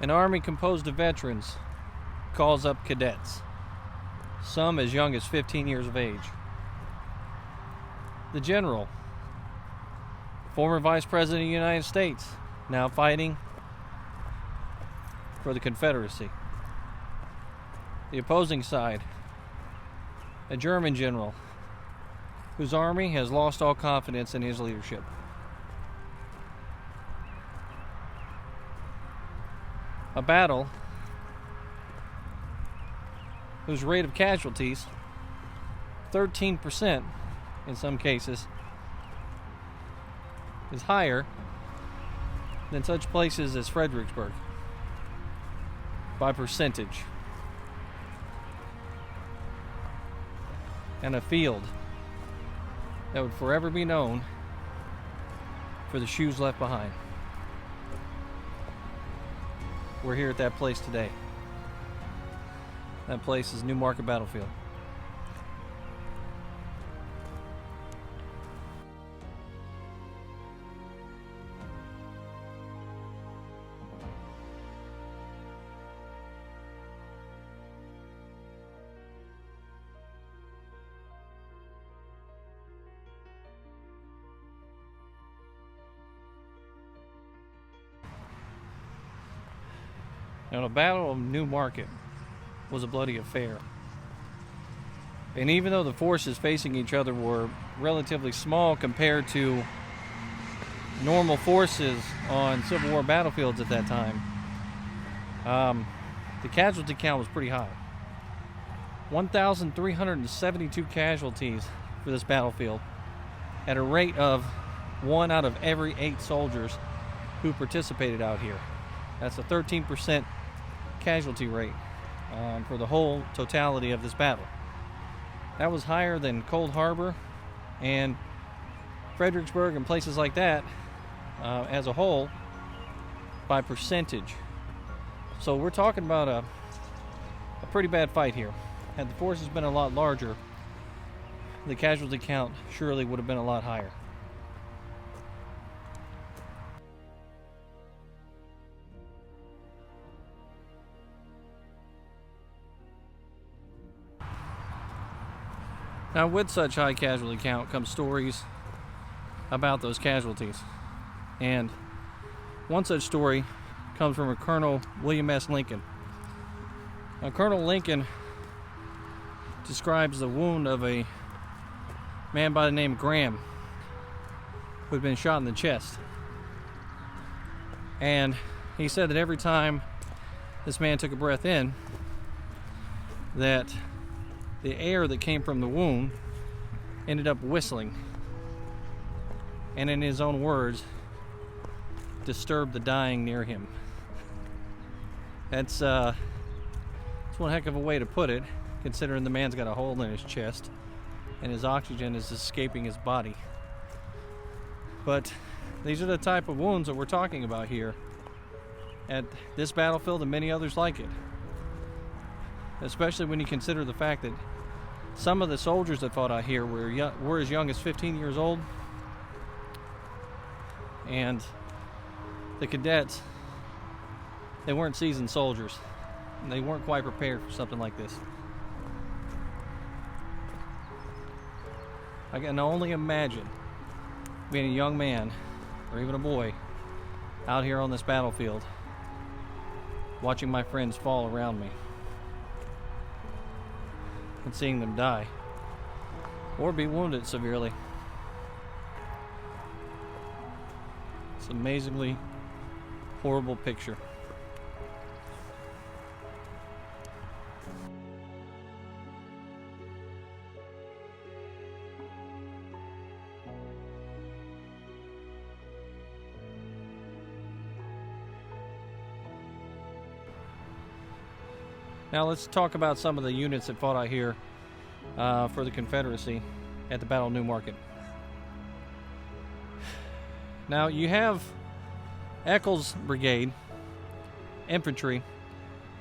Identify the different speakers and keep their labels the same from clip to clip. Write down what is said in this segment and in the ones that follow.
Speaker 1: An army composed of veterans calls up cadets, some as young as 15 years of age. The general, former Vice President of the United States, now fighting for the Confederacy. The opposing side, a German general whose army has lost all confidence in his leadership. A battle whose rate of casualties, 13% in some cases, is higher than such places as Fredericksburg by percentage. And a field that would forever be known for the shoes left behind. We're here at that place today. That place is New Market Battlefield. Now, the Battle of New Market was a bloody affair. And even though the forces facing each other were relatively small compared to normal forces on Civil War battlefields at that time, the casualty count was pretty high. 1,372 casualties for this battlefield at a rate of 1 out of every 8 soldiers who participated out here. That's a 13% casualty rate for the whole totality of this battle. That was higher than Cold Harbor and Fredericksburg and places like that as a whole by percentage. So we're talking about a pretty bad fight here. Had the forces been a lot larger, the casualty count surely would have been a lot higher. Now, with such high casualty count come stories about those casualties. And one such story comes from a Colonel William S. Lincoln. Now, Colonel Lincoln describes the wound of a man by the name of Graham who had been shot in the chest. And he said that every time this man took a breath in, that the air that came from the wound ended up whistling, and in his own words, disturbed the dying near him. That's one heck of a way to put it, considering the man's got a hole in his chest and his oxygen is escaping his body. But these are the type of wounds that we're talking about here at this battlefield and many others like it. Especially when you consider the fact that some of the soldiers that fought out here were as young as 15 years old, and the cadets, they weren't seasoned soldiers, and they weren't quite prepared for something like this. I can only imagine being a young man, or even a boy, out here on this battlefield, watching my friends fall around me, and seeing them die or be wounded severely. It's an amazingly horrible picture. Now let's talk about some of the units that fought out here for the Confederacy at the Battle of New Market. Now you have Eccles Brigade Infantry,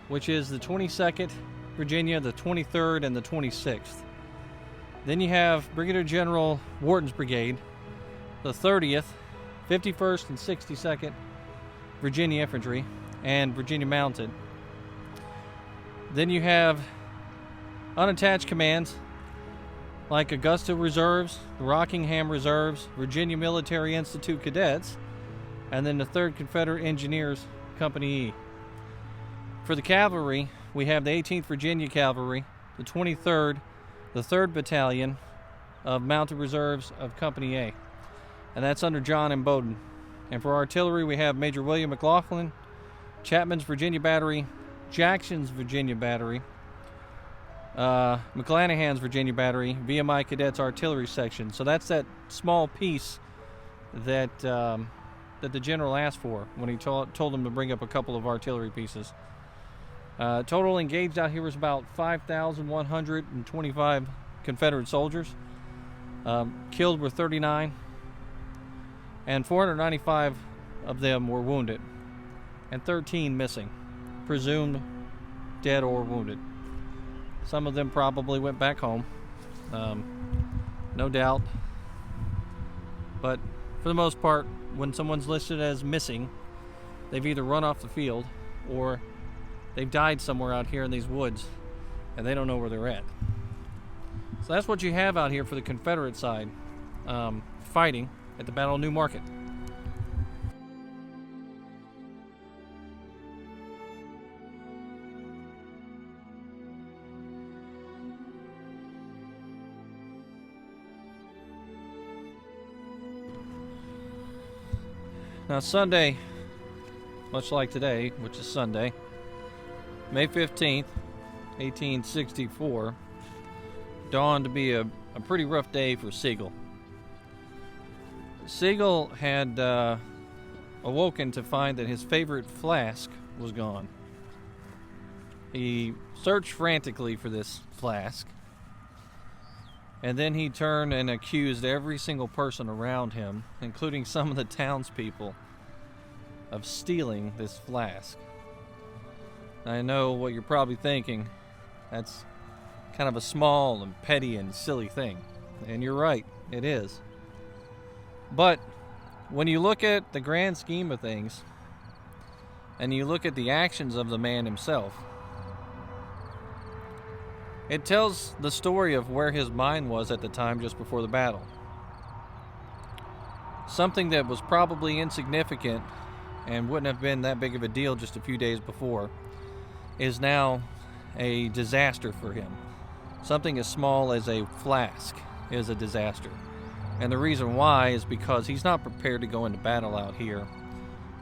Speaker 1: which is the 22nd Virginia, the 23rd, and the 26th. Then you have Brigadier General Wharton's Brigade, the 30th, 51st, and 62nd Virginia Infantry, and Virginia Mounted. Then you have unattached commands like Augusta Reserves, Rockingham Reserves, Virginia Military Institute Cadets, and then the 3rd Confederate Engineers, Company E. For the cavalry, we have the 18th Virginia Cavalry, the 23rd, the 3rd Battalion of Mounted Reserves of Company A, and that's under John M. Bowden. And for artillery, we have Major William McLaughlin, Chapman's Virginia Battery, Jackson's Virginia Battery, McClanahan's Virginia Battery, VMI Cadets Artillery Section. So that's that small piece that that the general asked for when he told them to bring up a couple of artillery pieces. Total engaged out here was about 5,125 Confederate soldiers. Killed were 39, and 495 of them were wounded, and 13 missing, presumed dead or wounded. Some of them probably went back home, no doubt. But for the most part, when someone's listed as missing, they've either run off the field or they've died somewhere out here in these woods and they don't know where they're at. So that's what you have out here for the Confederate side, fighting at the Battle of New Market. Now Sunday, much like today, which is Sunday, May 15th, 1864, dawned to be a pretty rough day for Sigel. Sigel had awoken to find that his favorite flask was gone. He searched frantically for this flask, and then he turned and accused every single person around him, including some of the townspeople, of stealing this flask. I know what you're probably thinking. That's kind of a small and petty and silly thing. And you're right, it is. But when you look at the grand scheme of things, and you look at the actions of the man himself, it tells the story of where his mind was at the time just before the battle. Something that was probably insignificant and wouldn't have been that big of a deal just a few days before is now a disaster for him. Something as small as a flask is a disaster. And the reason why is because he's not prepared to go into battle out here,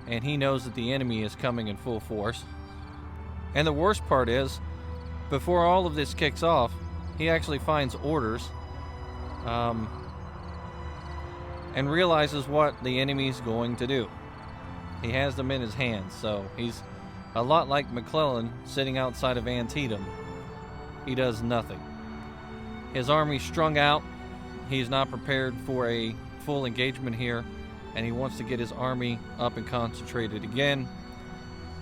Speaker 1: and he knows that the enemy is coming in full force. And the worst part is, before all of this kicks off, he actually finds orders and realizes what the enemy's going to do. He has them in his hands, so he's a lot like McClellan sitting outside of Antietam. He does nothing. His army's strung out. He's not prepared for a full engagement here, and he wants to get his army up and concentrated again,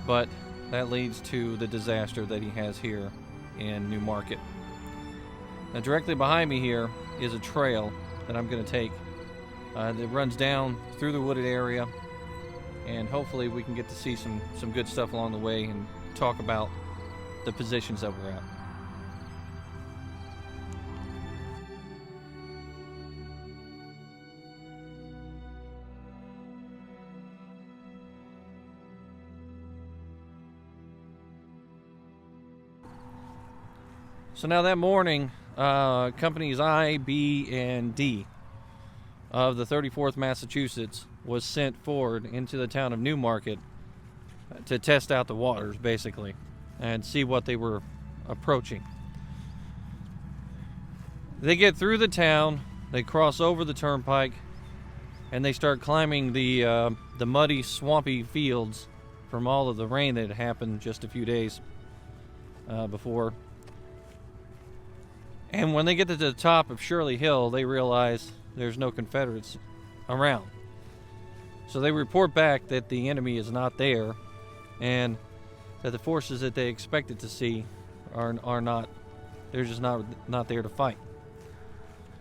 Speaker 1: but that leads to the disaster that he has here in New Market. Now directly behind me here is a trail that I'm going to take that runs down through the wooded area, and hopefully we can get to see some good stuff along the way and talk about the positions that we're at. So now that morning, companies I, B, and D of the 34th Massachusetts was sent forward into the town of New Market to test out the waters, basically, and see what they were approaching. They get through the town, they cross over the turnpike, and they start climbing the muddy, swampy fields from all of the rain that had happened just a few days before. And when they get to the top of Shirley Hill, they realize there's no Confederates around. So they report back that the enemy is not there, and that the forces that they expected to see are not, they're just not there to fight.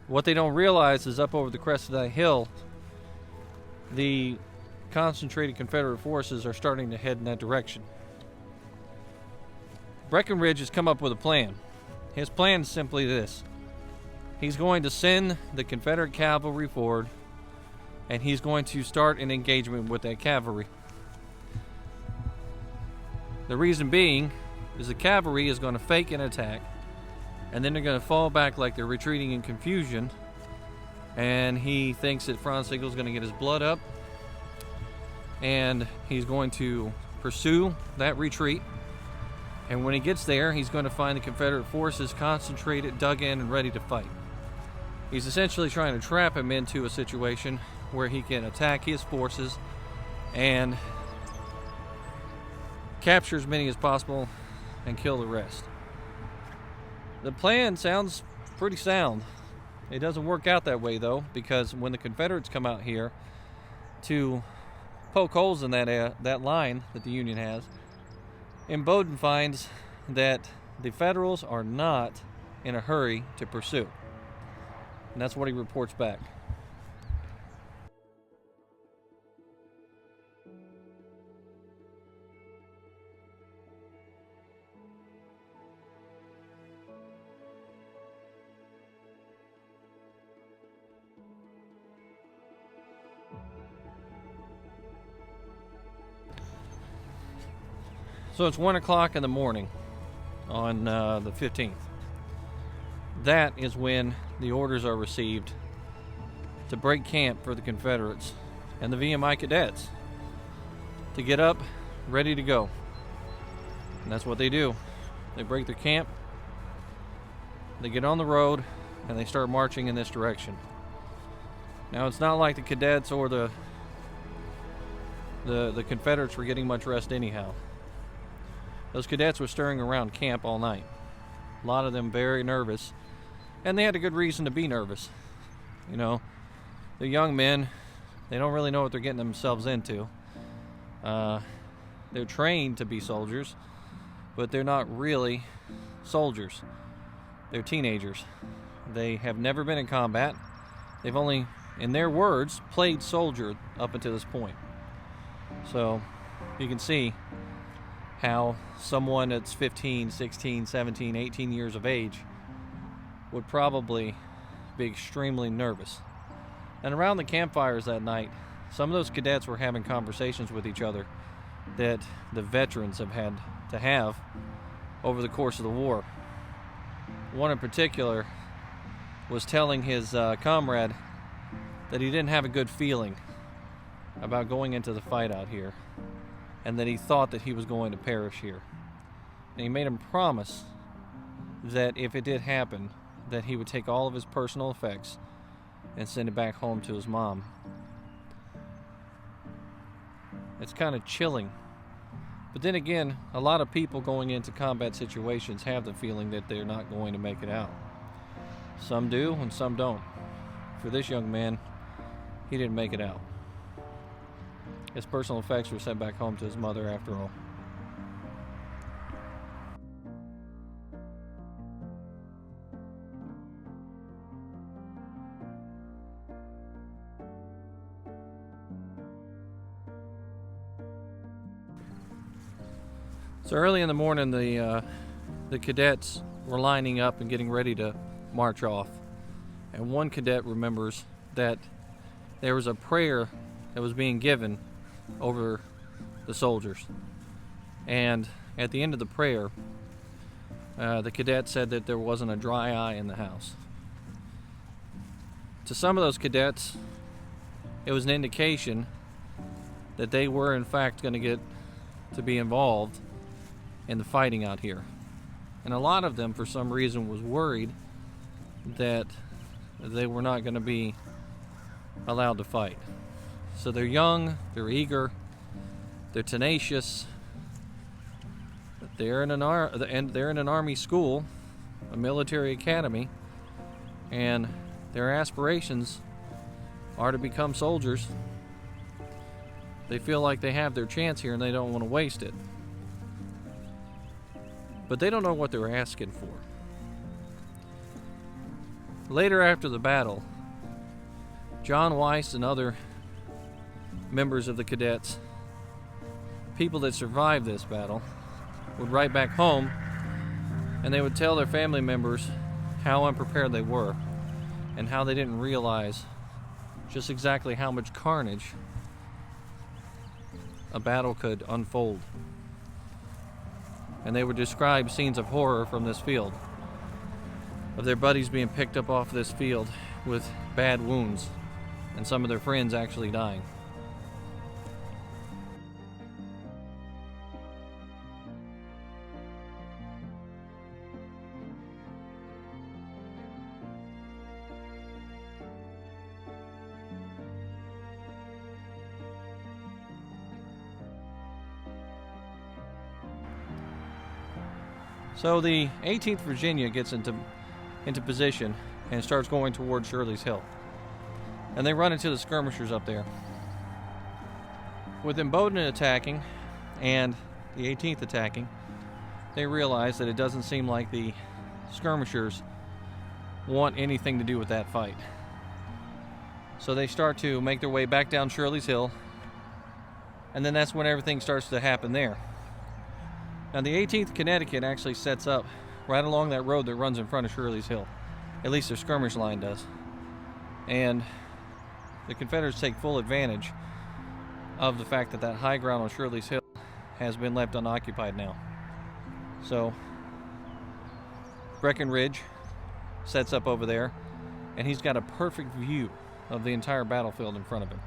Speaker 1: What they don't realize is up over the crest of that hill, the concentrated Confederate forces are starting to head in that direction. Breckinridge has come up with a plan. His plan is simply this. He's going to send the Confederate cavalry forward, and he's going to start an engagement with that cavalry. The reason being is the cavalry is going to fake an attack, and then they're going to fall back like they're retreating in confusion, and he thinks that Sigel is going to get his blood up, and he's going to pursue that retreat. And when he gets there, he's going to find the Confederate forces concentrated, dug in, and ready to fight. He's essentially trying to trap him into a situation where he can attack his forces and capture as many as possible and kill the rest. The plan sounds pretty sound. It doesn't work out that way, though, because when the Confederates come out here to poke holes in that line that the Union has, Bowdoin finds that the Federals are not in a hurry to pursue. And that's what he reports back. So it's 1 o'clock in the morning on the 15th. That is when the orders are received to break camp for the Confederates and the VMI Cadets to get up, ready to go. And that's what they do. They break their camp, they get on the road, and they start marching in this direction. Now, it's not like the Cadets or the Confederates were getting much rest anyhow. Those cadets were stirring around camp all night. A lot of them very nervous, and they had a good reason to be nervous. You know, they're young men. They don't really know what they're getting themselves into. They're trained to be soldiers, but they're not really soldiers. They're teenagers. They have never been in combat. They've only, in their words, played soldier up until this point. So you can see how someone that's 15, 16, 17, 18 years of age would probably be extremely nervous. And around the campfires that night, some of those cadets were having conversations with each other that the veterans have had to have over the course of the war. One in particular was telling his comrade that he didn't have a good feeling about going into the fight out here, and that he thought that he was going to perish here. And he made him promise that if it did happen, that he would take all of his personal effects and send it back home to his mom. It's kind of chilling. But then again, a lot of people going into combat situations have the feeling that they're not going to make it out. Some do and some don't. For this young man, he didn't make it out. His personal effects were sent back home to his mother after all. So early in the morning, the cadets were lining up and getting ready to march off. And one cadet remembers that there was a prayer that was being given over the soldiers, and at the end of the prayer, the cadet said that there wasn't a dry eye in the house. To some of those cadets, it was an indication that they were in fact going to get to be involved in the fighting out here, and a lot of them for some reason was worried that they were not going to be allowed to fight. So they're young, they're eager, they're tenacious. They're in an army school, a military academy, and their aspirations are to become soldiers. They feel like they have their chance here and they don't want to waste it. But they don't know what they're asking for. Later after the battle, John Weiss and other members of the cadets, people that survived this battle, would write back home and they would tell their family members how unprepared they were and how they didn't realize just exactly how much carnage a battle could unfold. And they would describe scenes of horror from this field, of their buddies being picked up off this field with bad wounds and some of their friends actually dying. So the 18th Virginia gets into position and starts going towards Shirley's Hill. And they run into the skirmishers up there. With Imboden attacking and the 18th attacking, they realize that it doesn't seem like the skirmishers want anything to do with that fight. So they start to make their way back down Shirley's Hill, and then that's when everything starts to happen there. Now the 18th Connecticut actually sets up right along that road that runs in front of Shirley's Hill. At least their skirmish line does. And the Confederates take full advantage of the fact that that high ground on Shirley's Hill has been left unoccupied now. So Breckinridge sets up over there, and he's got a perfect view of the entire battlefield in front of him.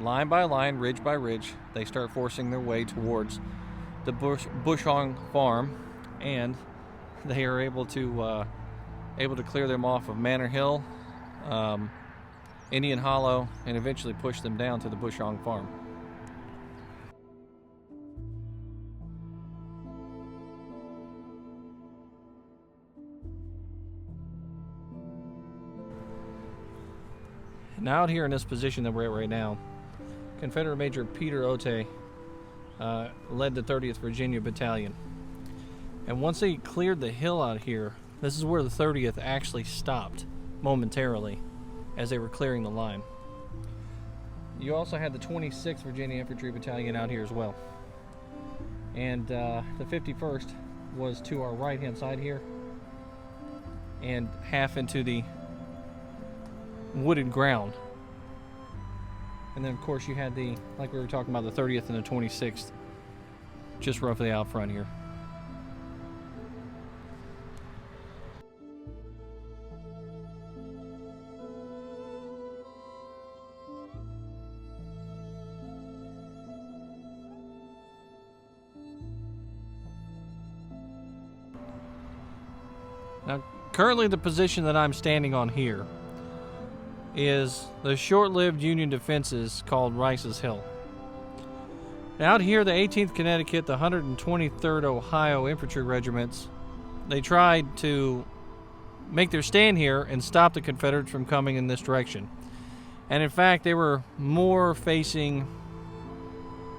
Speaker 1: Line by line, ridge by ridge, they start forcing their way towards the Bushong farm, and they are able to clear them off of Manor Hill, Indian Hollow, and eventually push them down to the Bushong farm. Now out here in this position that we're at right now, Confederate Major Peter Otte led the 30th Virginia Battalion. And once they cleared the hill out here, this is where the 30th actually stopped momentarily as they were clearing the line. You also had the 26th Virginia Infantry Battalion out here as well. And the 51st was to our right-hand side here and half into the wooded ground. And then of course you had the, like we were talking about, the 30th and the 26th just roughly out front here. Now currently the position that I'm standing on here is the short-lived Union defenses called Rice's Hill. Now out here, the 18th Connecticut, the 123rd Ohio Infantry Regiments, they tried to make their stand here and stop the Confederates from coming in this direction. And in fact, they were more facing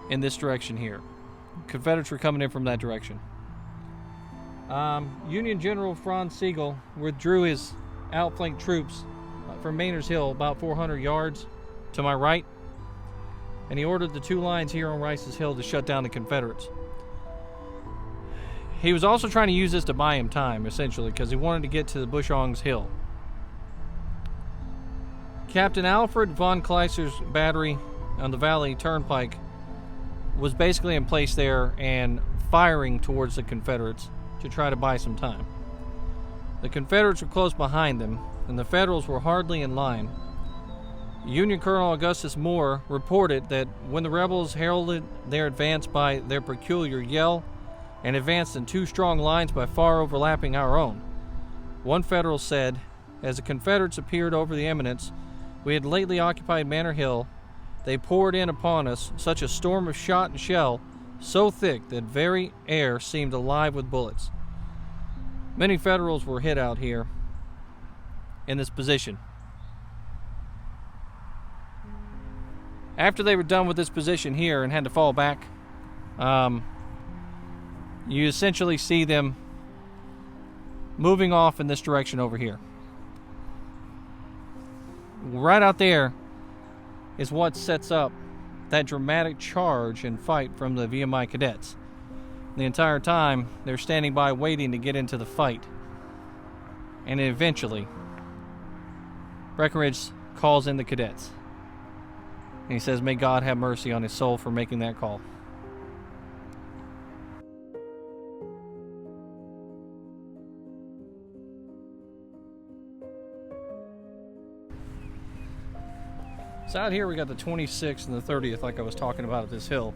Speaker 1: in this direction here. Confederates were coming in from that direction. Union General Franz Sigel withdrew his outflanked troops from Maynard's Hill about 400 yards to my right, and he ordered the two lines here on Rice's Hill to shut down the Confederates. He was also trying to use this to buy him time, essentially, because he wanted to get to the Bushong's Hill. Captain Alfred von Kleiser's battery on the Valley Turnpike was basically in place there and firing towards the Confederates to try to buy some time. The Confederates were close behind them, and the Federals were hardly in line. Union Colonel Augustus Moore reported that when the rebels heralded their advance by their peculiar yell and advanced in two strong lines by far overlapping our own, one Federal said, as the Confederates appeared over the eminence, we had lately occupied Manor Hill. They poured in upon us such a storm of shot and shell, so thick that very air seemed alive with bullets. Many Federals were hit out here in this position. After they were done with this position here and had to fall back, you essentially see them moving off in this direction over here. Right out there is what sets up that dramatic charge and fight from the VMI Cadets. The entire time, they're standing by waiting to get into the fight. And eventually, Breckinridge calls in the cadets. And he says, may God have mercy on his soul for making that call. So out here we got the 26th and the 30th, like I was talking about at this hill.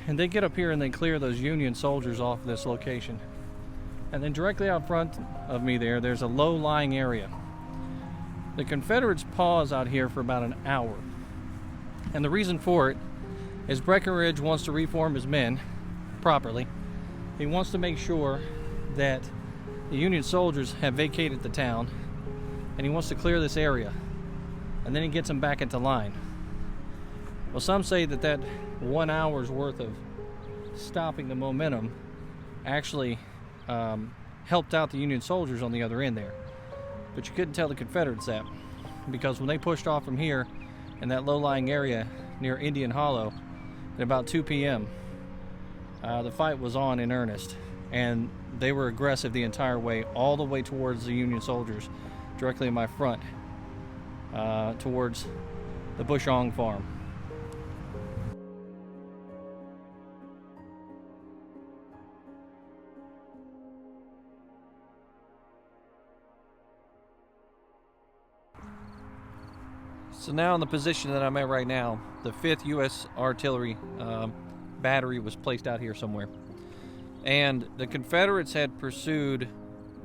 Speaker 1: And they get up here and they clear those Union soldiers off this location. And then directly out front of me there's a low-lying area. The Confederates pause out here for about an hour. And the reason for it is Breckinridge wants to reform his men properly. He wants to make sure that the Union soldiers have vacated the town, and he wants to clear this area. And then he gets them back into line. Well, some say that 1 hour's worth of stopping the momentum actually helped out the Union soldiers on the other end there. But you couldn't tell the Confederates that, because when they pushed off from here in that low-lying area near Indian Hollow at about 2 p.m., the fight was on in earnest, and they were aggressive the entire way, all the way towards the Union soldiers, directly in my front, towards the Bushong farm. So now in the position that I'm at right now, the 5th U.S. Artillery battery was placed out here somewhere. And the Confederates had pursued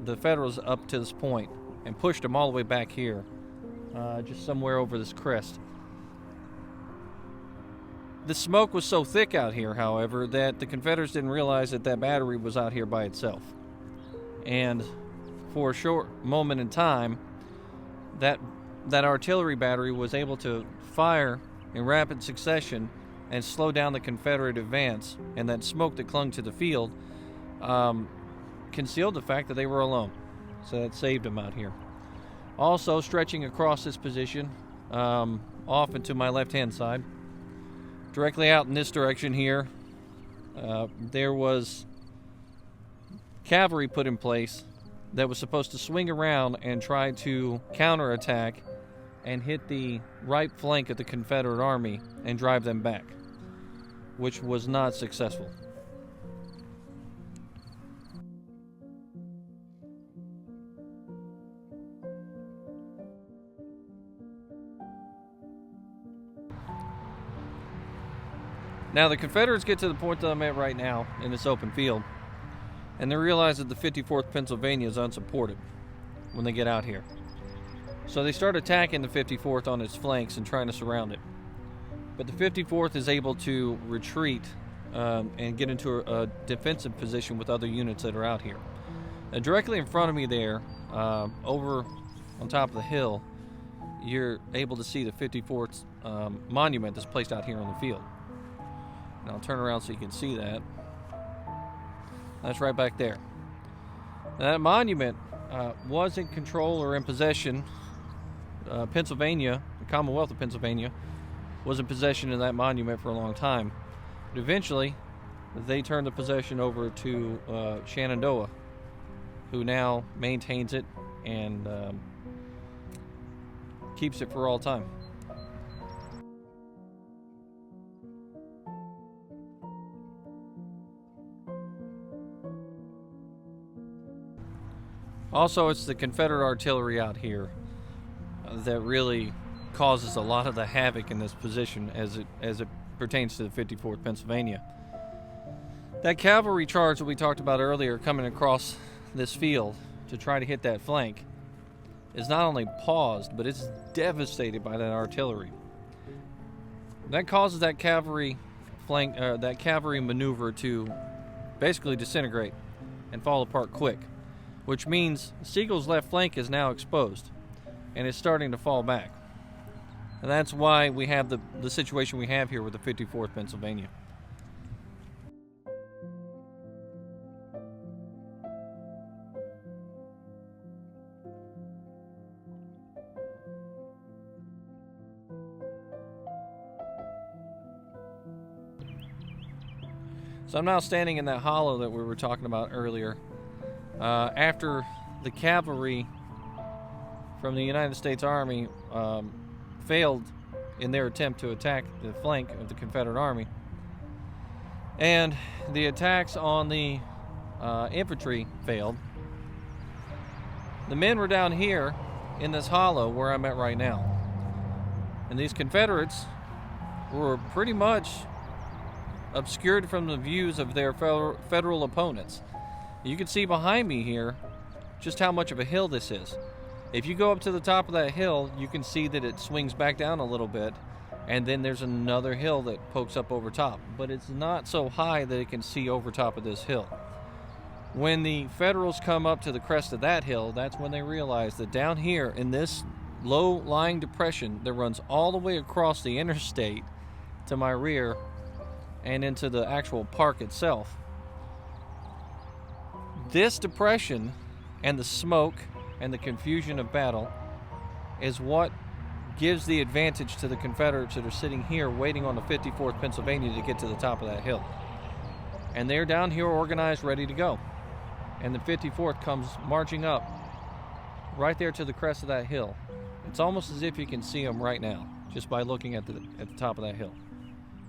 Speaker 1: the Federals up to this point and pushed them all the way back here, just somewhere over this crest. The smoke was so thick out here, however, that the Confederates didn't realize that battery was out here by itself. And for a short moment in time, that artillery battery was able to fire in rapid succession and slow down the Confederate advance, and that smoke that clung to the field concealed the fact that they were alone. So that saved them out here. Also, stretching across this position, off and to my left-hand side, directly out in this direction here, there was cavalry put in place that was supposed to swing around and try to counterattack and hit the right flank of the Confederate Army and drive them back, which was not successful. Now the Confederates get to the point that I'm at right now in this open field, and they realize that the 54th Pennsylvania is unsupported when they get out here. So they start attacking the 54th on its flanks and trying to surround it. But the 54th is able to retreat and get into a defensive position with other units that are out here. Directly in front of me there, over on top of the hill, you're able to see the 54th monument that's placed out here on the field. And I'll turn around so you can see that. That's right back there. Now, that monument was in control or in possession. Pennsylvania, the Commonwealth of Pennsylvania, was in possession of that monument for a long time. But eventually, they turned the possession over to Shenandoah, who now maintains it and keeps it for all time. Also, it's the Confederate artillery out here that really causes a lot of the havoc in this position as it pertains to the 54th Pennsylvania. That cavalry charge that we talked about earlier coming across this field to try to hit that flank is not only paused, but it's devastated by that artillery. That causes that cavalry maneuver to basically disintegrate and fall apart quick, which means Sigel's left flank is now exposed and it's starting to fall back. And that's why we have the situation we have here with the 54th Pennsylvania. So I'm now standing in that hollow that we were talking about earlier. After the cavalry from the United States Army failed in their attempt to attack the flank of the Confederate Army, and the attacks on the infantry failed, the men were down here in this hollow where I'm at right now. And these Confederates were pretty much obscured from the views of their federal opponents. You can see behind me here just how much of a hill this is. If you go up to the top of that hill, you can see that it swings back down a little bit, and then there's another hill that pokes up over top, but it's not so high that it can see over top of this hill. When the Federals come up to the crest of that hill, that's when they realize that down here in this low-lying depression that runs all the way across the interstate to my rear and into the actual park itself, this depression and the smoke and the confusion of battle is what gives the advantage to the Confederates that are sitting here waiting on the 54th Pennsylvania to get to the top of that hill. And they're down here organized, ready to go. And the 54th comes marching up right there to the crest of that hill. It's almost as if you can see them right now just by looking at the top of that hill.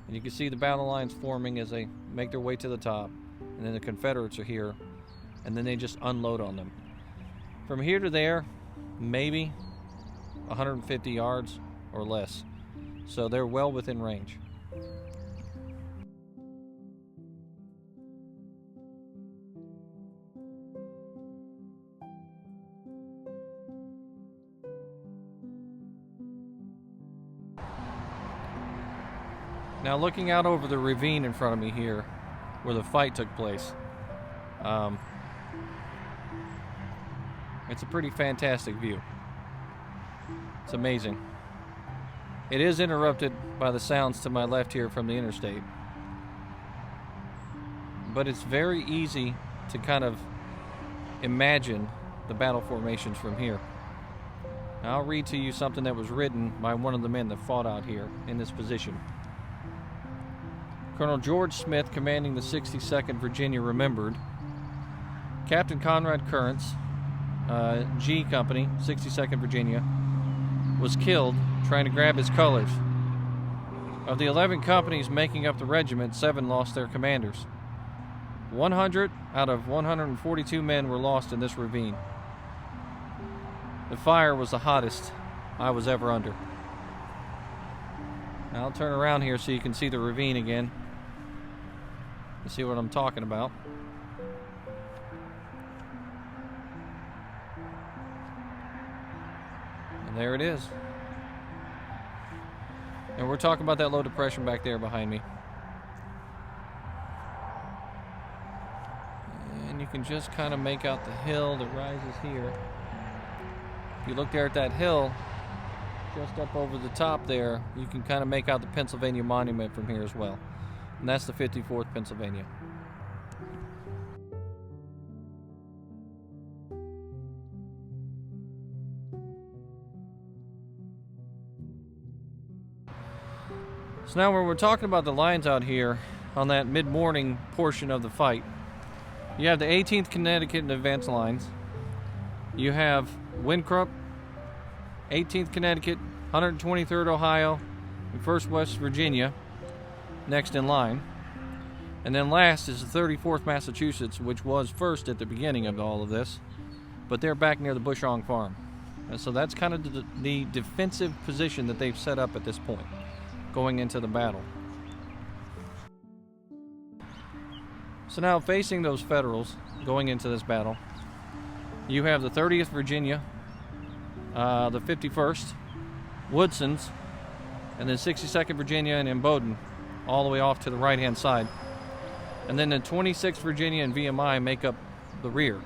Speaker 1: And you can see the battle lines forming as they make their way to the top, and then the Confederates are here, and then they just unload on them. From here to there, maybe 150 yards or less. So they're well within range. Now looking out over the ravine in front of me here, where the fight took place, it's a pretty fantastic view. It's amazing. It is interrupted by the sounds to my left here from the interstate, but it's very easy to kind of imagine the battle formations from here. Now, I'll read to you something that was written by one of the men that fought out here in this position. Colonel George Smith, commanding the 62nd Virginia, remembered Captain Conrad Currents, G Company, 62nd Virginia, was killed trying to grab his colors. Of the 11 companies making up the regiment, 7 lost their commanders. 100 out of 142 men were lost in this ravine. The fire was the hottest I was ever under. Now I'll turn around here so you can see the ravine again. You see what I'm talking about. And there it is. And we're talking about that low depression back there behind me. And you can just kind of make out the hill that rises here. If you look there at that hill, just up over the top there, you can kind of make out the Pennsylvania Monument from here as well. And that's the 54th Pennsylvania. So now when we're talking about the lines out here on that mid-morning portion of the fight, you have the 18th Connecticut and advance lines. You have Winthrop, 18th Connecticut, 123rd Ohio, and 1st West Virginia next in line. And then last is the 34th Massachusetts, which was first at the beginning of all of this, but they're back near the Bushong farm. And so that's kind of the defensive position that they've set up at this point, going into the battle. So now facing those Federals going into this battle, you have the 30th Virginia, the 51st, Woodson's, and then 62nd Virginia and Imboden, all the way off to the right-hand side. And then the 26th Virginia and VMI make up the rear,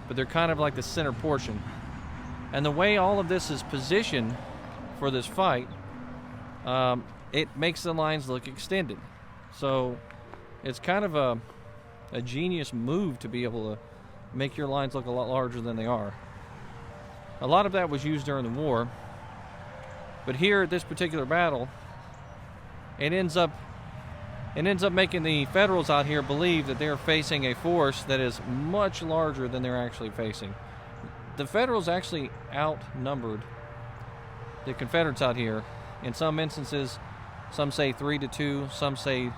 Speaker 1: but they're kind of like the center portion. And the way all of this is positioned for this fight, it makes the lines look extended. So it's kind of a genius move to be able to make your lines look a lot larger than they are. A lot of that was used during the war, but here at this particular battle, it ends up It ends up making the Federals out here believe that they're facing a force that is much larger than they're actually facing. The Federals actually outnumbered the Confederates out here. In some instances, some say 3-2, some say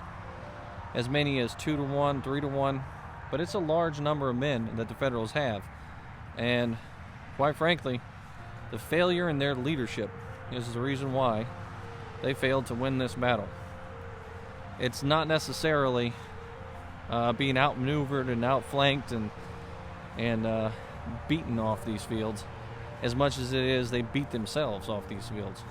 Speaker 1: as many as 2-1, 3-1, but it's a large number of men that the Federals have. And quite frankly, the failure in their leadership is the reason why they failed to win this battle. It's not necessarily being outmaneuvered and outflanked and beaten off these fields, as much as it is they beat themselves off these fields.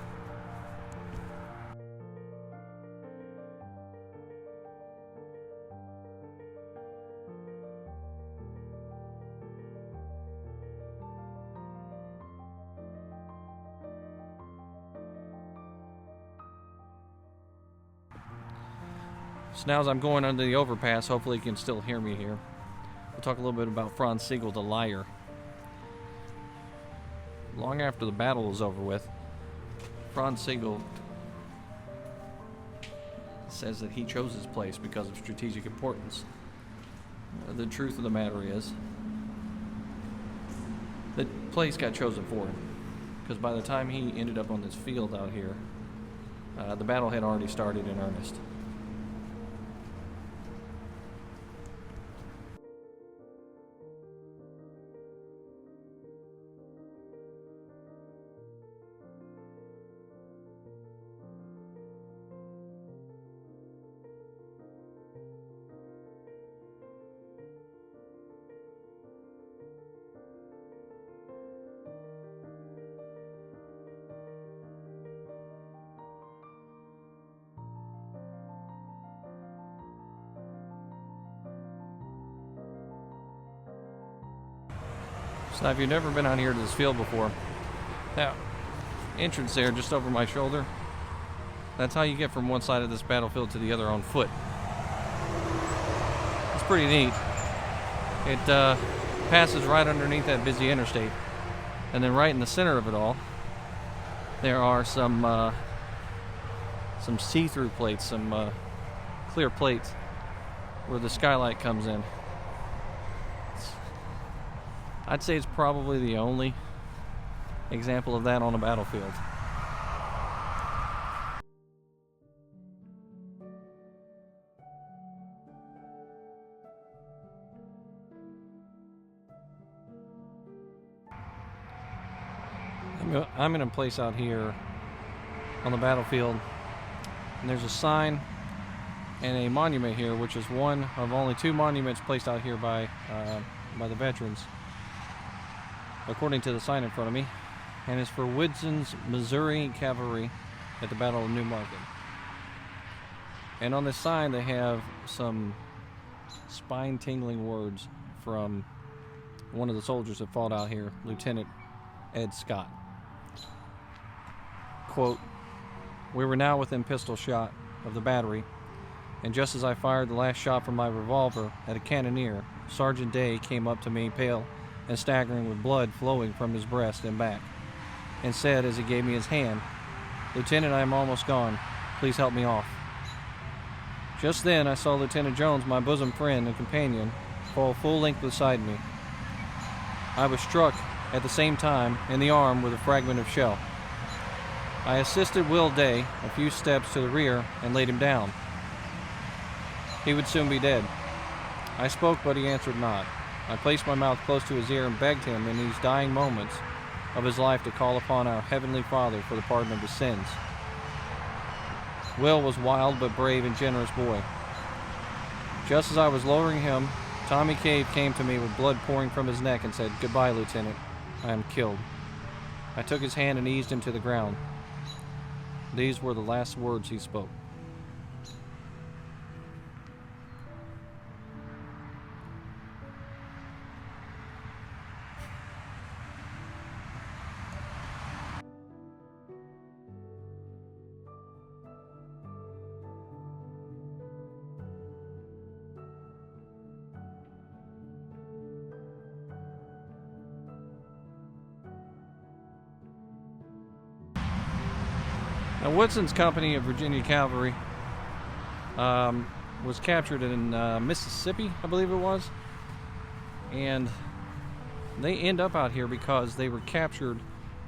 Speaker 1: So now as I'm going under the overpass, hopefully you can still hear me here. We'll talk a little bit about Franz Sigel, the liar. Long after the battle was over with, Franz Sigel says that he chose his place because of strategic importance. The truth of the matter is, the place got chosen for him, because by the time he ended up on this field out here, the battle had already started in earnest. So now if you've never been out here to this field before, that entrance there just over my shoulder, that's how you get from one side of this battlefield to the other on foot. It's pretty neat. It passes right underneath that busy interstate, and then right in the center of it all, there are some see-through plates, some clear plates where the skylight comes in. I'd say it's probably the only example of that on a battlefield. I'm in a place out here on the battlefield, and there's a sign and a monument here, which is one of only 2 monuments placed out here by the veterans, according to the sign in front of me, and it's for Woodson's Missouri Cavalry at the Battle of New Market. And on this sign they have some spine-tingling words from one of the soldiers that fought out here, Lieutenant Ed Scott. Quote, "We were now within pistol shot of the battery, and just as I fired the last shot from my revolver at a cannoneer, Sergeant Day came up to me, pale and staggering with blood flowing from his breast and back, and said as he gave me his hand, 'Lieutenant, I am almost gone. Please help me off.' Just then I saw Lieutenant Jones, my bosom friend and companion, fall full length beside me. I was struck at the same time in the arm with a fragment of shell. I assisted Will Day a few steps to the rear and laid him down. He would soon be dead. I spoke, but he answered not. I placed my mouth close to his ear and begged him in these dying moments of his life to call upon our Heavenly Father for the pardon of his sins. Will was wild but brave and generous boy. Just as I was lowering him, Tommy Cave came to me with blood pouring from his neck and said, 'Goodbye, Lieutenant. I am killed.' I took his hand and eased him to the ground. These were the last words he spoke." Now, Woodson's company of Virginia Cavalry was captured in Mississippi, I believe it was. And they end up out here because they were captured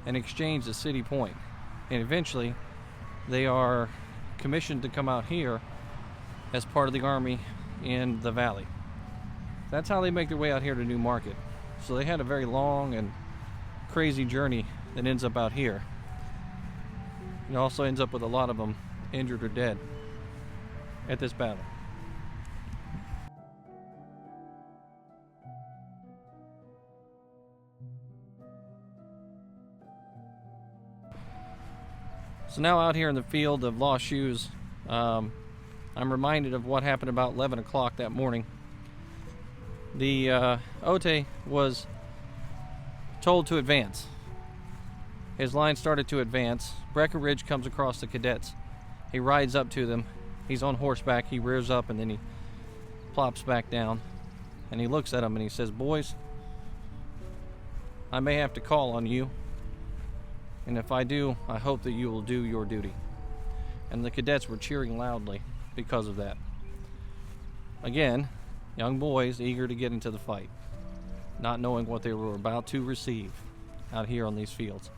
Speaker 1: and exchanged at City Point. And eventually, they are commissioned to come out here as part of the Army in the Valley. That's how they make their way out here to New Market. So they had a very long and crazy journey that ends up out here. It also ends up with a lot of them injured or dead at this battle. So now out here in the field of lost shoes, I'm reminded of what happened about 11 o'clock that morning. The Ote was told to advance. His line started to advance. Breckinridge comes across the cadets. He rides up to them. He's on horseback. He rears up and then he plops back down. And he looks at them and he says, "Boys, I may have to call on you. And if I do, I hope that you will do your duty." And the cadets were cheering loudly because of that. Again, young boys eager to get into the fight, not knowing what they were about to receive out here on these fields.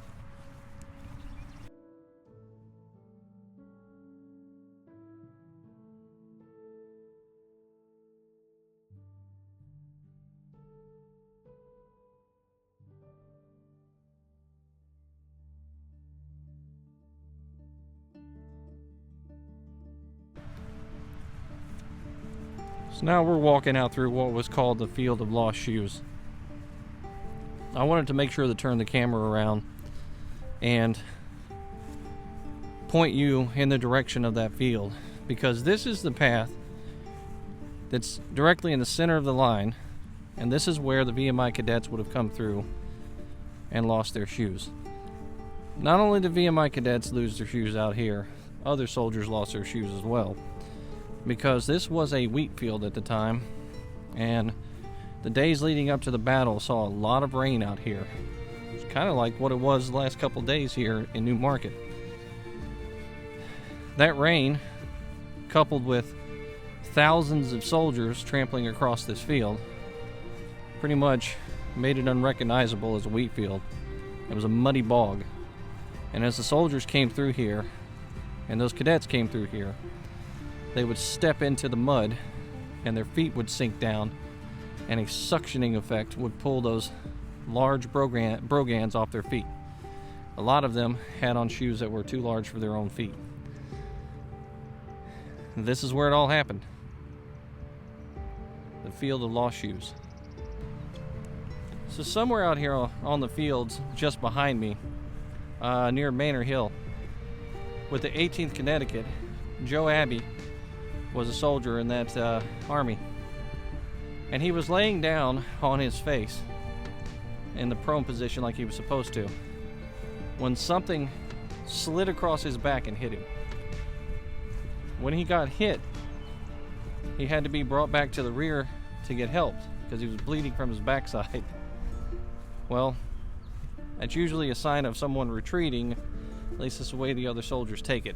Speaker 1: So now we're walking out through what was called the Field of Lost Shoes. I wanted to make sure to turn the camera around and point you in the direction of that field, because this is the path that's directly in the center of the line, and this is where the VMI cadets would have come through and lost their shoes. Not only did VMI cadets lose their shoes out here, other soldiers lost their shoes as well, because this was a wheat field at the time, and the days leading up to the battle saw a lot of rain out here. It's kind of like what it was the last couple days here in New Market. That rain, coupled with thousands of soldiers trampling across this field, pretty much made it unrecognizable as a wheat field. It was a muddy bog. And as the soldiers came through here, and those cadets came through here, they would step into the mud and their feet would sink down, and a suctioning effect would pull those large brogans off their feet. A lot of them had on shoes that were too large for their own feet. This is where it all happened. The Field of Lost Shoes. So somewhere out here on the fields just behind me, near Manor Hill, with the 18th Connecticut, Joe Abbey was a soldier in that army. And he was laying down on his face in the prone position like he was supposed to, when something slid across his back and hit him. When he got hit, he had to be brought back to the rear to get helped because he was bleeding from his backside. Well, that's usually a sign of someone retreating. At least that's the way the other soldiers take it.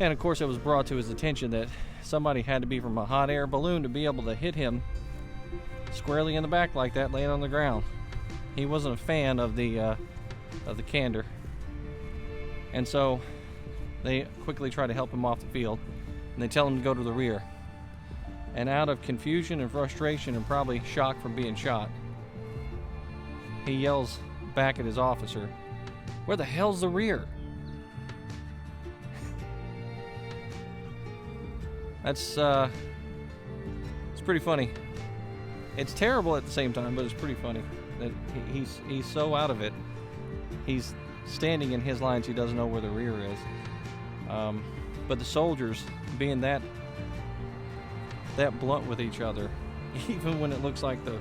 Speaker 1: And of course it was brought to his attention that somebody had to be from a hot air balloon to be able to hit him squarely in the back like that, laying on the ground. He wasn't a fan of the candor. And so they quickly try to help him off the field, and they tell him to go to the rear. And out of confusion and frustration and probably shock from being shot, he yells back at his officer, "Where the hell's the rear?" That's it's pretty funny. It's terrible at the same time, but it's pretty funny that he's so out of it. He's standing in his lines, he doesn't know where the rear is. But the soldiers, being that blunt with each other, even when it looks like the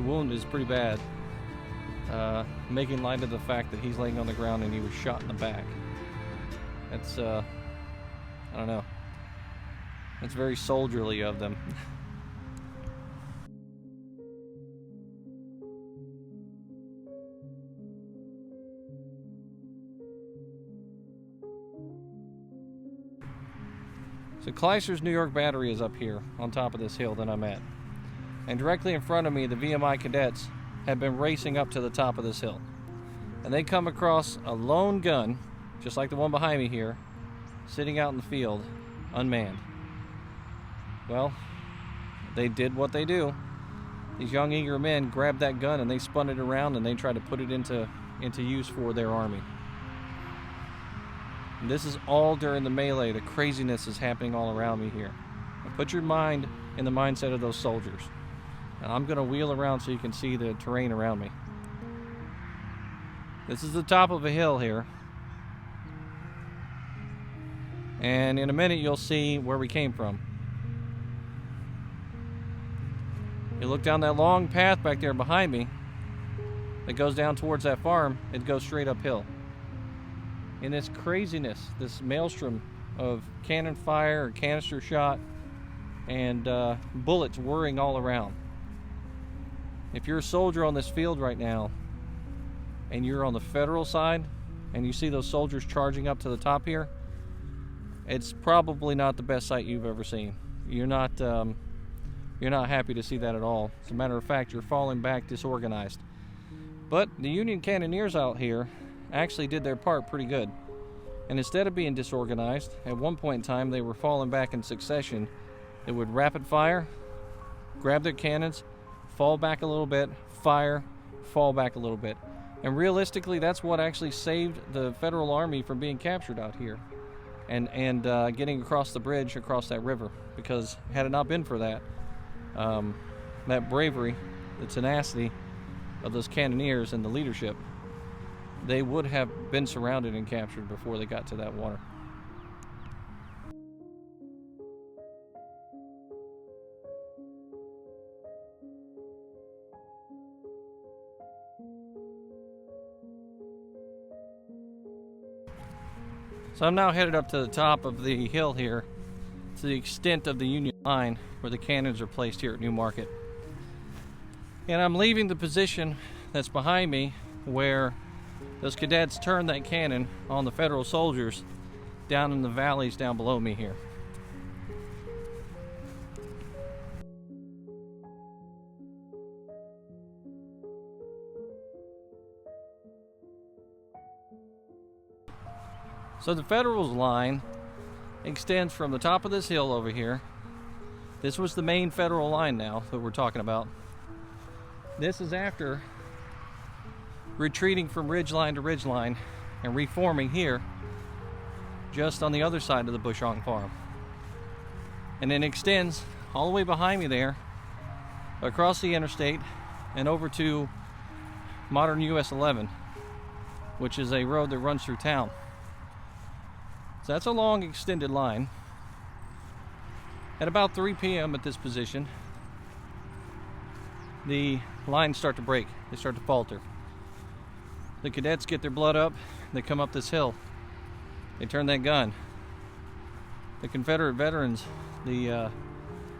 Speaker 1: wound is pretty bad, making light of the fact that he's laying on the ground and he was shot in the back. That's I don't know. It's very soldierly of them. So Kleister's New York Battery is up here on top of this hill that I'm at. And directly in front of me, the VMI Cadets have been racing up to the top of this hill. And they come across a lone gun, just like the one behind me here, sitting out in the field, unmanned. Well, they did what they do. These young, eager men grabbed that gun and they spun it around and they tried to put it into use for their army. And this is all during the melee. The craziness is happening all around me here. Now put your mind in the mindset of those soldiers. And I'm going to wheel around so you can see the terrain around me. This is the top of a hill here. And in a minute you'll see where we came from. You look down that long path back there behind me that goes down towards that farm, it goes straight uphill. In this craziness, this maelstrom of cannon fire, canister shot, and bullets whirring all around. If you're a soldier on this field right now, and you're on the federal side, and you see those soldiers charging up to the top here, it's probably not the best sight you've ever seen. You're not happy to see that at all. As a matter of fact, you're falling back disorganized. But the Union cannoneers out here actually did their part pretty good. And instead of being disorganized, at one point in time they were falling back in succession. They would rapid fire, grab their cannons, fall back a little bit, fire, fall back a little bit. And realistically, that's what actually saved the Federal Army from being captured out here and getting across the bridge, across that river. Because had it not been for that, that bravery, the tenacity of those cannoneers and the leadership, they would have been surrounded and captured before they got to that water. So I'm now headed up to the top of the hill here, to the extent of the Union line where the cannons are placed here at New Market. And I'm leaving the position that's behind me where those cadets turned that cannon on the Federal soldiers down in the valleys down below me here. So the Federals line extends from the top of this hill over here. This was the main Federal line now that we're talking about. This is after retreating from ridgeline to ridgeline and reforming here just on the other side of the Bushong farm. And then extends all the way behind me there, across the interstate and over to modern US 11, which is a road that runs through town. So that's a long extended line. At about 3 p.m. at this position, the lines start to break. They start to falter. The cadets get their blood up. They come up this hill. They turn that gun. The Confederate veterans, the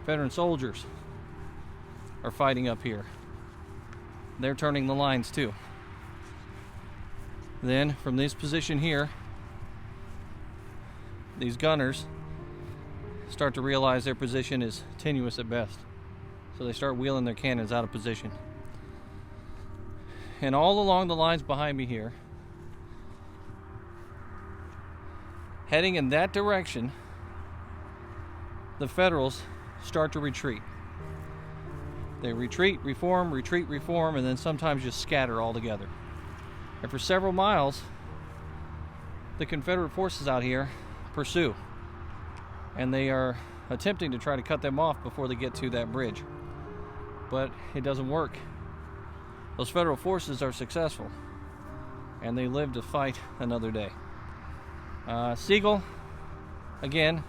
Speaker 1: veteran soldiers, are fighting up here. They're turning the lines too. Then from this position here, these gunners start to realize their position is tenuous at best. So they start wheeling their cannons out of position. And all along the lines behind me here, heading in that direction, the Federals start to retreat. They retreat, reform, and then sometimes just scatter altogether. And for several miles, the Confederate forces out here pursue. And they are attempting to try to cut them off before they get to that bridge. But it doesn't work. Those Federal forces are successful, and they live to fight another day. Sigel, again,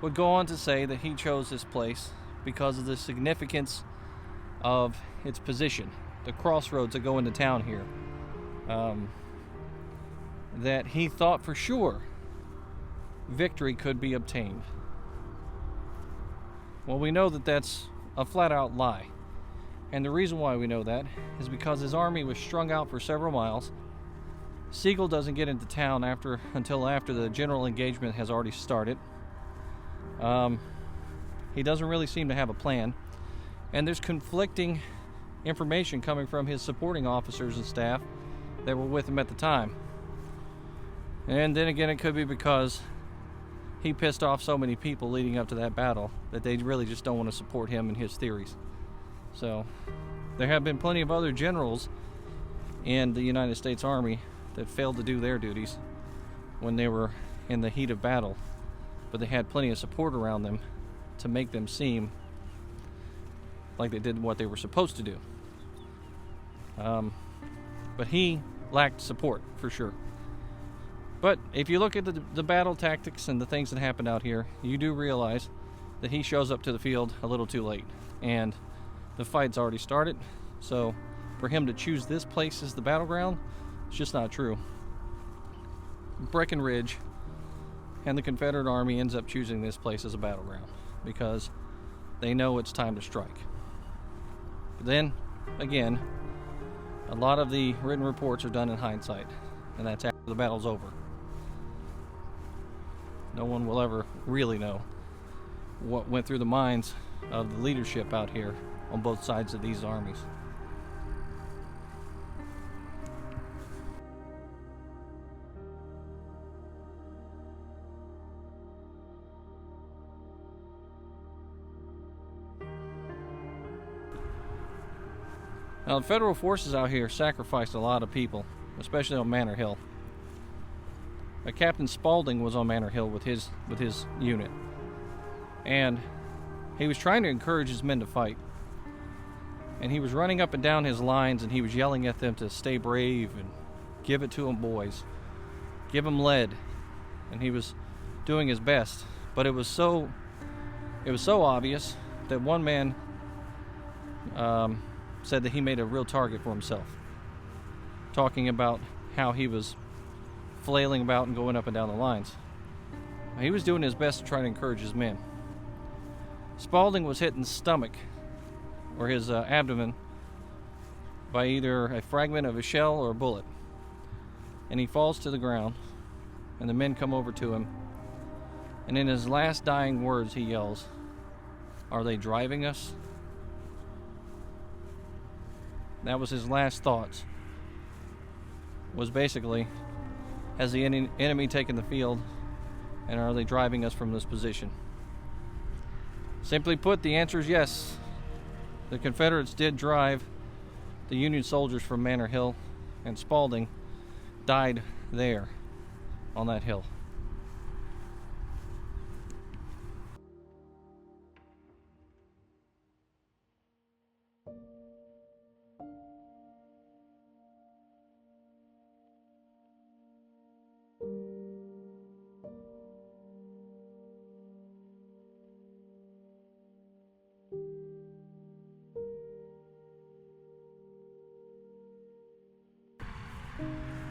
Speaker 1: would go on to say that he chose this place because of the significance of its position, the crossroads that go into town here. That he thought for sure victory could be obtained. Well, we know that that's a flat-out lie. And the reason why we know that is because his army was strung out for several miles. Sigel doesn't get into town until after the general engagement has already started. He doesn't really seem to have a plan, and there's conflicting information coming from his supporting officers and staff that were with him at the time. And then again, it could be because he pissed off so many people leading up to that battle that they really just don't want to support him and his theories. So there have been plenty of other generals in the United States Army that failed to do their duties when they were in the heat of battle, but they had plenty of support around them to make them seem like they did what they were supposed to do. But he lacked support for sure. But if you look at the battle tactics and the things that happened out here, you do realize that he shows up to the field a little too late, and the fight's already started. So for him to choose this place as the battleground, it's just not true. Breckinridge and the Confederate Army ends up choosing this place as a battleground because they know it's time to strike. But then, again, a lot of the written reports are done in hindsight, and that's after the battle's over. No one will ever really know what went through the minds of the leadership out here on both sides of these armies. Now, the Federal forces out here sacrificed a lot of people, especially on Manor Hill. Captain Spaulding was on Manor Hill with his unit, and he was trying to encourage his men to fight. And he was running up and down his lines, and he was yelling at them to stay brave and give it to them, boys. Give them lead. And he was doing his best, but it was so obvious that one man said that he made a real target for himself, talking about how he was flailing about and going up and down the lines. He was doing his best to try to encourage his men. Spaulding was hit in the stomach or his abdomen by either a fragment of a shell or a bullet, and he falls to the ground, and the men come over to him, and in his last dying words he yells, "Are they driving us?" That was his last thoughts, was basically, has the enemy taken the field, and are they driving us from this position? Simply put, the answer is yes. The Confederates did drive the Union soldiers from Manor Hill, and Spaulding died there on that hill.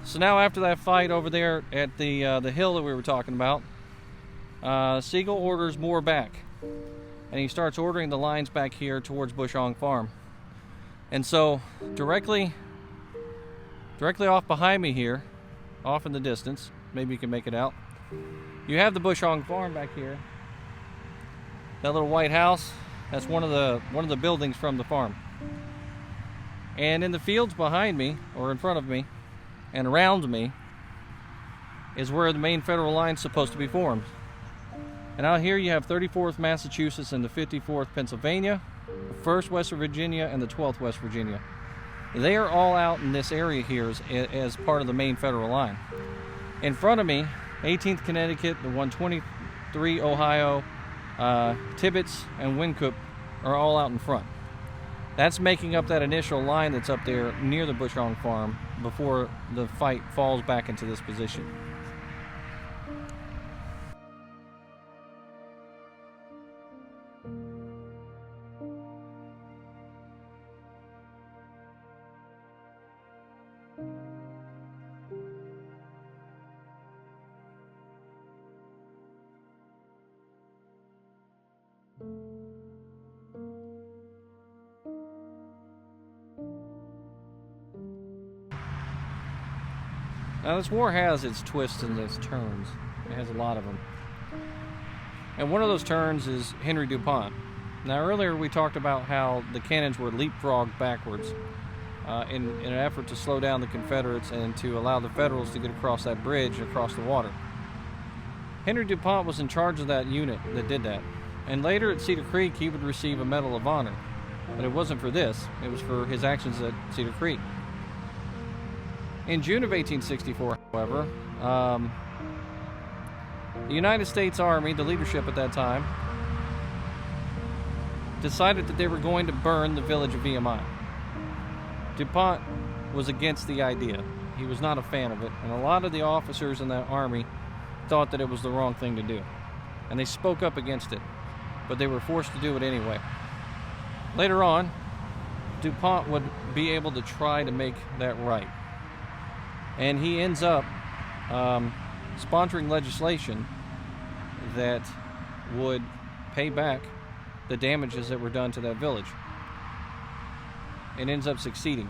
Speaker 1: So now, after that fight over there at the hill that we were talking about, Sigel orders more back, and he starts ordering the lines back here towards Bushong Farm. And so directly off behind me here, off in the distance, maybe you can make it out, you have the Bushong Farm back here. That little white house, that's one of the buildings from the farm. And in the fields behind me, or in front of me, and around me, is where the main federal line's supposed to be formed. And out here you have 34th Massachusetts and the 54th Pennsylvania, the 1st West Virginia, and the 12th West Virginia. They are all out in this area here as part of the main federal line. In front of me, 18th Connecticut, the 123 Ohio, Tibbetts, and Wynkoop are all out in front. That's making up that initial line that's up there near the Bushong Farm before the fight falls back into this position. Now, this war has its twists and its turns. It has a lot of them. And one of those turns is Henry DuPont. Now earlier we talked about how the cannons were leapfrogged backwards in an effort to slow down the Confederates and to allow the Federals to get across that bridge across the water. Henry DuPont was in charge of that unit that did that. And later at Cedar Creek he would receive a Medal of Honor. But it wasn't for this, it was for his actions at Cedar Creek. In June of 1864, however, the United States Army, the leadership at that time, decided that they were going to burn the village of VMI. DuPont was against the idea. He was not a fan of it, and a lot of the officers in that army thought that it was the wrong thing to do. And they spoke up against it, but they were forced to do it anyway. Later on, DuPont would be able to try to make that right. And he ends up sponsoring legislation that would pay back the damages that were done to that village. It ends up succeeding.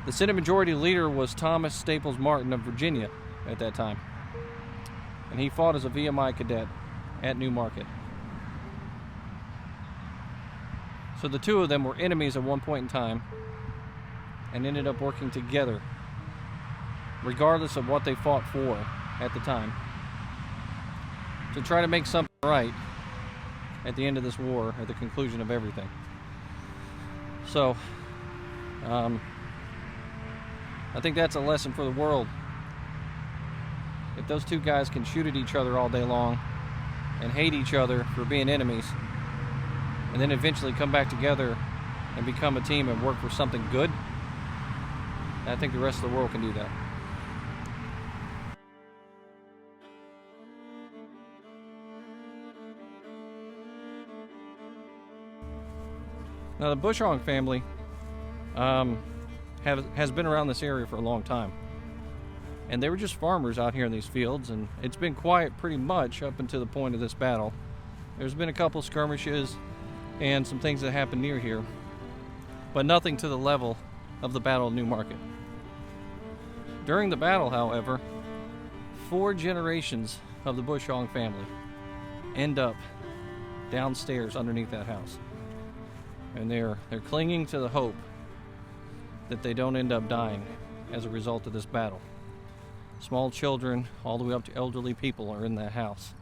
Speaker 1: The Senate Majority Leader was Thomas Staples Martin of Virginia at that time. And he fought as a VMI cadet at New Market. So the two of them were enemies at one point in time and ended up working together, regardless of what they fought for at the time, to try to make something right at the end of this war, at the conclusion of everything. So, I think that's a lesson for the world. If those two guys can shoot at each other all day long and hate each other for being enemies, and then eventually come back together and become a team and work for something good, I think the rest of the world can do that. Now the Bushong family has been around this area for a long time. And they were just farmers out here in these fields, and it's been quiet pretty much up until the point of this battle. There's been a couple skirmishes and some things that happened near here, but nothing to the level of the Battle of New Market. During the battle, however, 4 generations of the Bushong family end up downstairs underneath that house. And they're clinging to the hope that they don't end up dying as a result of this battle. Small children, all the way up to elderly people, are in that house.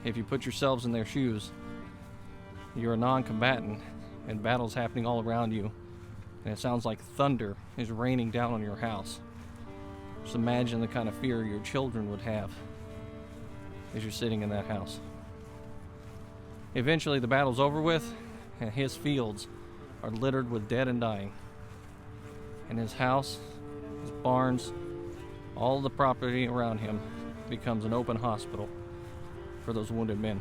Speaker 1: If you put yourselves in their shoes, you're a non-combatant, and battle's happening all around you, and it sounds like thunder is raining down on your house. Just imagine the kind of fear your children would have as you're sitting in that house. Eventually the battle's over with, and his fields are littered with dead and dying. And his house, his barns, all the property around him becomes an open hospital for those wounded men.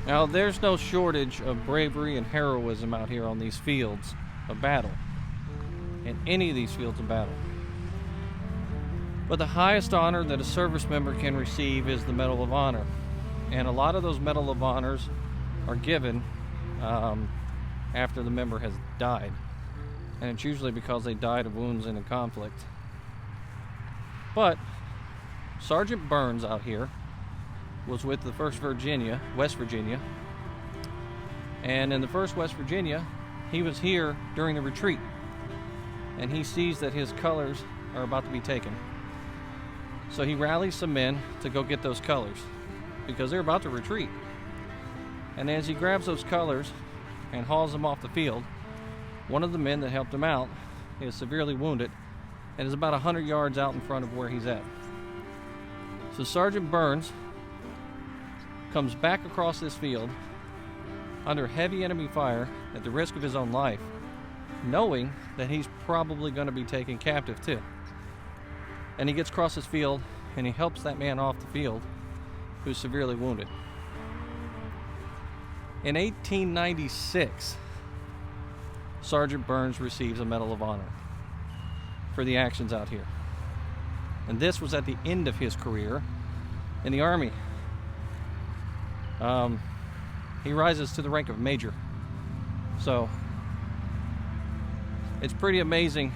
Speaker 1: Now, there's no shortage of bravery and heroism out here on these fields of battle, in any of these fields of battle. But the highest honor that a service member can receive is the Medal of Honor. And a lot of those Medal of Honors are given after the member has died. And it's usually because they died of wounds in a conflict. But Sergeant Burns out here was with the 1st West Virginia, and in the 1st West Virginia, he was here during the retreat, and he sees that his colors are about to be taken. So he rallies some men to go get those colors, because they're about to retreat. And as he grabs those colors and hauls them off the field, one of the men that helped him out is severely wounded and is about 100 yards out in front of where he's at. So Sergeant Burns comes back across this field under heavy enemy fire at the risk of his own life knowing that he's probably going to be taken captive too. And he gets across his field and he helps that man off the field who's severely wounded. In 1896, Sergeant Burns receives a Medal of Honor for the actions out here. And this was at the end of his career in the Army. He rises to the rank of Major. So it's pretty amazing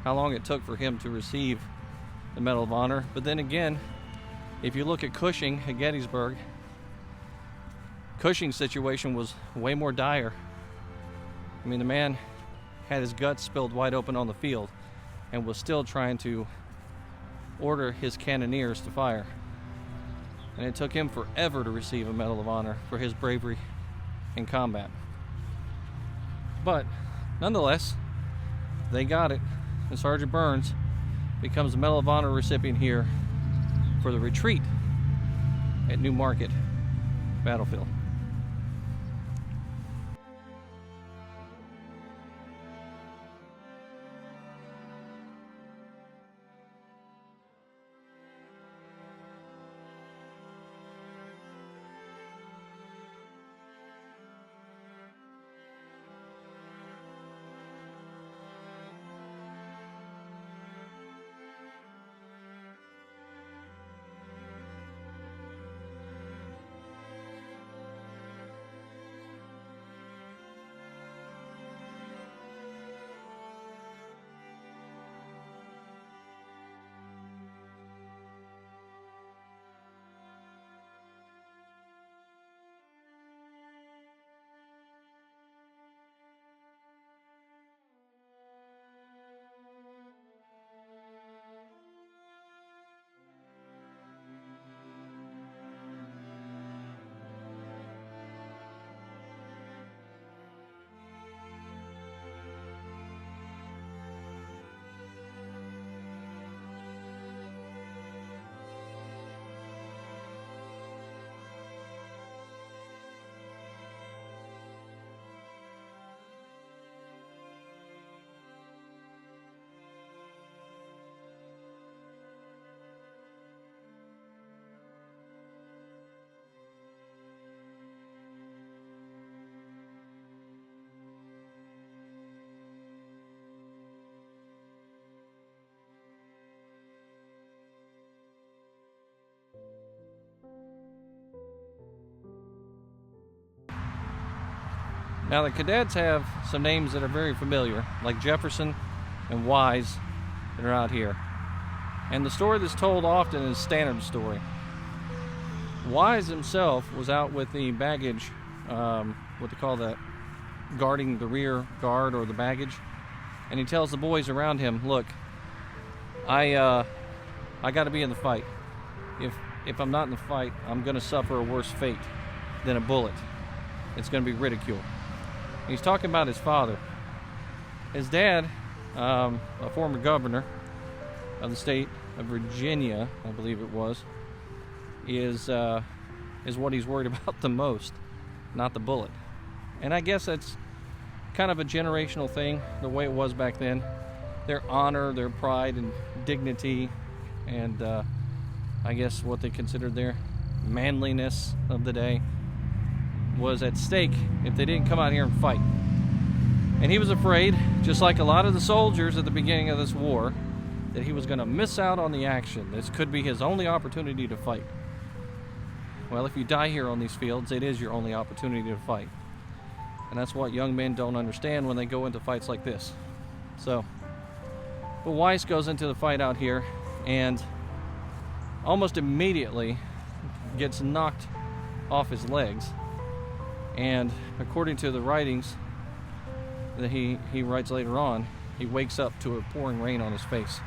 Speaker 1: how long it took for him to receive the Medal of Honor. But then again, if you look at Cushing at Gettysburg, Cushing's situation was way more dire. I mean, the man had his guts spilled wide open on the field and was still trying to order his cannoneers to fire. And it took him forever to receive a Medal of Honor for his bravery in combat. But nonetheless, they got it, and Sergeant Burns becomes the Medal of Honor recipient here for the retreat at New Market battlefield. Now the cadets have some names that are very familiar, like Jefferson and Wise, that are out here. And the story that's told often is standard story. Wise himself was out with the baggage, what they call that, guarding the rear guard or the baggage. And he tells the boys around him, look, I got to be in the fight. If I'm not in the fight, I'm going to suffer a worse fate than a bullet. It's going to be ridicule. He's talking about his father. His dad, a former governor of the state of Virginia, I believe it was, is what he's worried about the most, not the bullet. And I guess that's kind of a generational thing, the way it was back then. Their honor, their pride and dignity, and I guess what they considered their manliness of the day was at stake if they didn't come out here and fight. And he was afraid, just like a lot of the soldiers at the beginning of this war, that he was going to miss out on the action. This could be his only opportunity to fight. Well, if you die here on these fields, it is your only opportunity to fight. And that's what young men don't understand when they go into fights like this. So, but Weiss goes into the fight out here and almost immediately gets knocked off his legs. And according to the writings that he writes later on, he wakes up to a pouring rain on his face.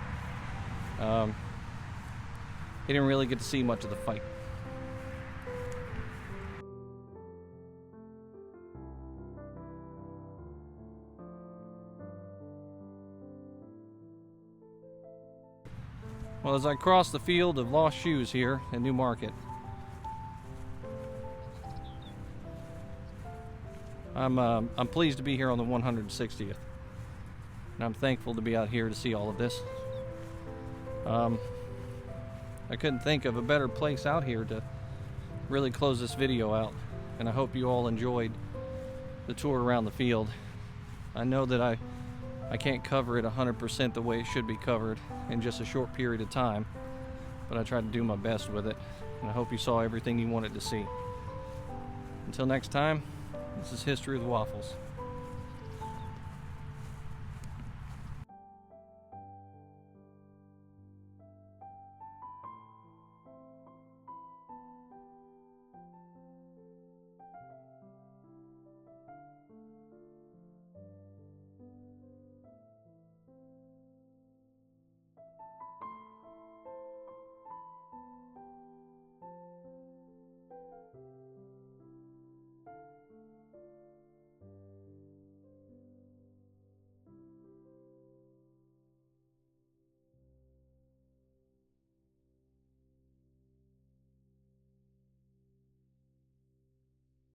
Speaker 1: He didn't really get to see much of the fight. Well, as I cross the field of lost shoes here in New Market, I'm pleased to be here on the 160th, and I'm thankful to be out here to see all of this. I couldn't think of a better place out here to really close this video out, and I hope you all enjoyed the tour around the field. I know that I can't cover it 100% the way it should be covered in just a short period of time, but I tried to do my best with it, and I hope you saw everything you wanted to see. Until next time, this is History with Waffles.